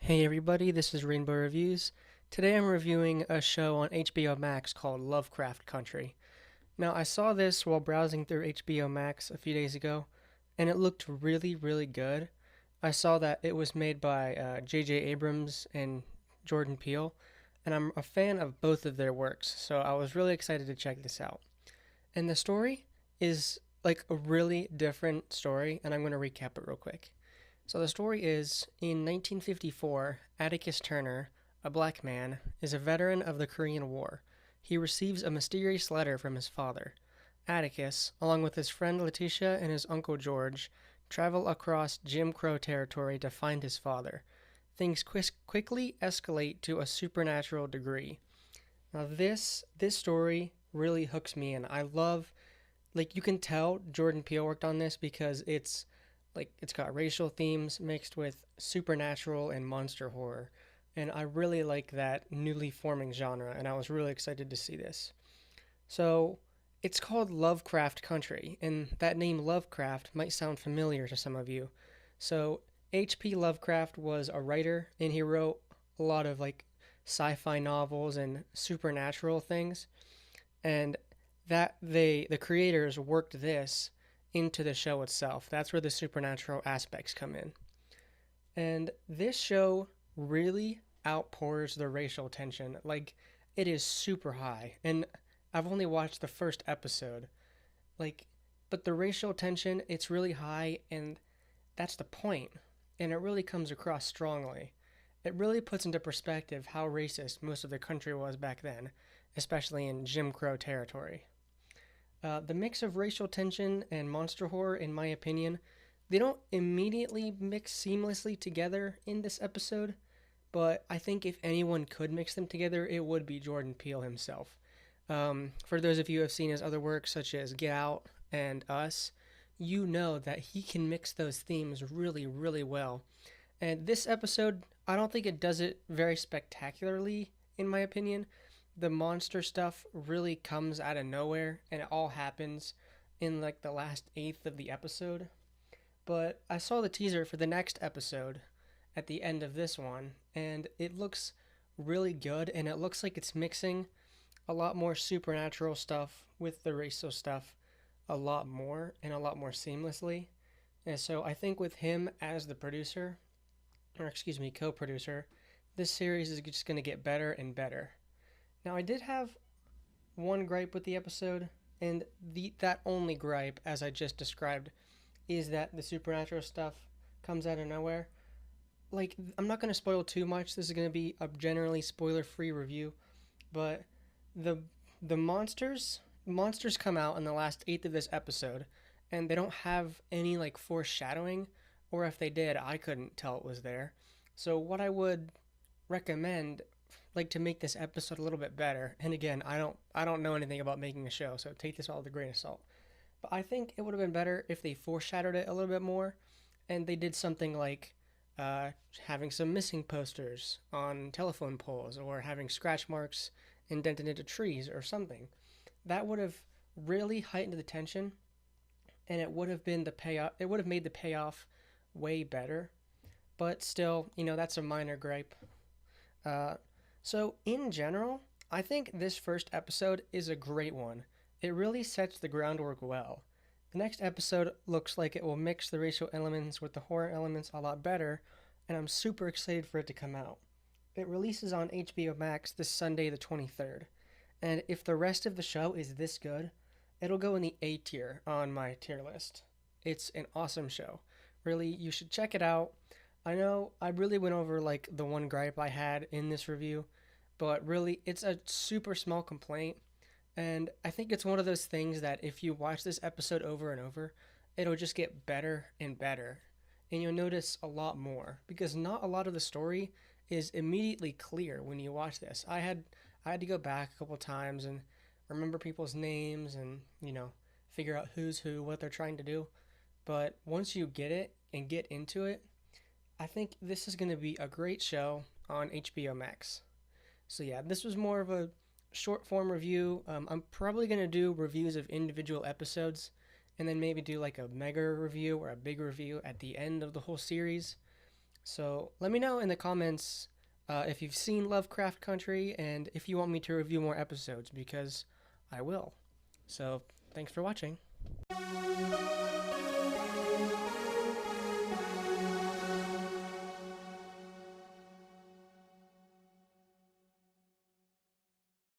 Hey everybody, this is Rainbow Reviews. Today I'm reviewing a show on HBO Max called Lovecraft Country. Now, I saw this while browsing through HBO Max a few days ago, and it looked really good. I saw that it was made by J.J. Abrams and Jordan Peele, and I'm a fan of both of their works, so I was really excited to check this out. And the story is like a really different story, and I'm going to recap it real quick. So the story is in 1954, Atticus Turner, a black man, is a veteran of the Korean War. He receives a mysterious letter from his father. Atticus, along with his friend Letitia and his uncle George, travel across Jim Crow territory to find his father. Things quickly escalate to a supernatural degree. Now this story really hooks me in. I love, like, you can tell Jordan Peele worked on this because it's got racial themes mixed with supernatural and monster horror. And I really like that newly forming genre, and I was really excited to see this. So, it's called Lovecraft Country, and that name Lovecraft might sound familiar to some of you. So, H.P. Lovecraft was a writer, and he wrote a lot of sci-fi novels and supernatural things, and the creators worked this into the show itself. That's where the supernatural aspects come in. And this show really outpours the racial tension. Like, it is super high. And I've only watched the first episode. Like, but the racial tension, it's really high, and that's the point. And it really comes across strongly. It really puts into perspective how racist most of the country was back then, especially in Jim Crow territory. The mix of racial tension and monster horror, in my opinion, they don't immediately mix seamlessly together in this episode, but I think if anyone could mix them together, it would be Jordan Peele himself. For those of you who have seen his other works, such as Get Out and Us, you know that he can mix those themes really well. And this episode, I don't think it does it very spectacularly, in my opinion. The monster stuff really comes out of nowhere, and it all happens in like the last eighth of the episode. But I saw the teaser for the next episode at the end of this one, and it looks really good, and it looks like it's mixing a lot more supernatural stuff with the racial stuff a lot more and a lot more seamlessly. And so I think with him as the producer, or excuse me, co producer, this series is just going to get better and better. Now, I did have one gripe with the episode, and that only gripe, as I just described, is that the supernatural stuff comes out of nowhere. Like, I'm not going to spoil too much. This is going to be a generally spoiler-free review, but the the monsters come out in the last eighth of this episode, and they don't have any like foreshadowing, or if they did, I couldn't tell it was there. So what I would recommend, like, to make this episode a little bit better, and again, I don't know anything about making a show, so take this all with a grain of salt, but I think it would have been better if they foreshadowed it a little bit more, and they did something like uh, having some missing posters on telephone poles, or having scratch marks indented into trees or something. That would have really heightened the tension, and it would have been the payoff. It would have made the payoff way better. But still, that's a minor gripe. Uh, so in general, I think this first episode is a great one. It really sets the groundwork well. The next episode looks like it will mix the racial elements with the horror elements a lot better, and I'm super excited for it to come out. It releases on HBO Max this Sunday, the 23rd. And if the rest of the show is this good, it'll go in the A tier on my tier list. It's an awesome show. Really, you should check it out. I know I really went over like the one gripe I had in this review, but really it's a super small complaint. And I think it's one of those things that if you watch this episode over and over, it'll just get better and better. And you'll notice a lot more because not a lot of the story is immediately clear when you watch this. I had to go back a couple times and remember people's names and, figure out who's who, what they're trying to do. But once you get it and get into it, I think this is going to be a great show on HBO Max. So yeah, this was more of a short form review. I'm probably going to do reviews of individual episodes and then maybe do like a mega review or a big review at the end of the whole series. So let me know in the comments if you've seen Lovecraft Country and if you want me to review more episodes, because I will. So thanks for watching.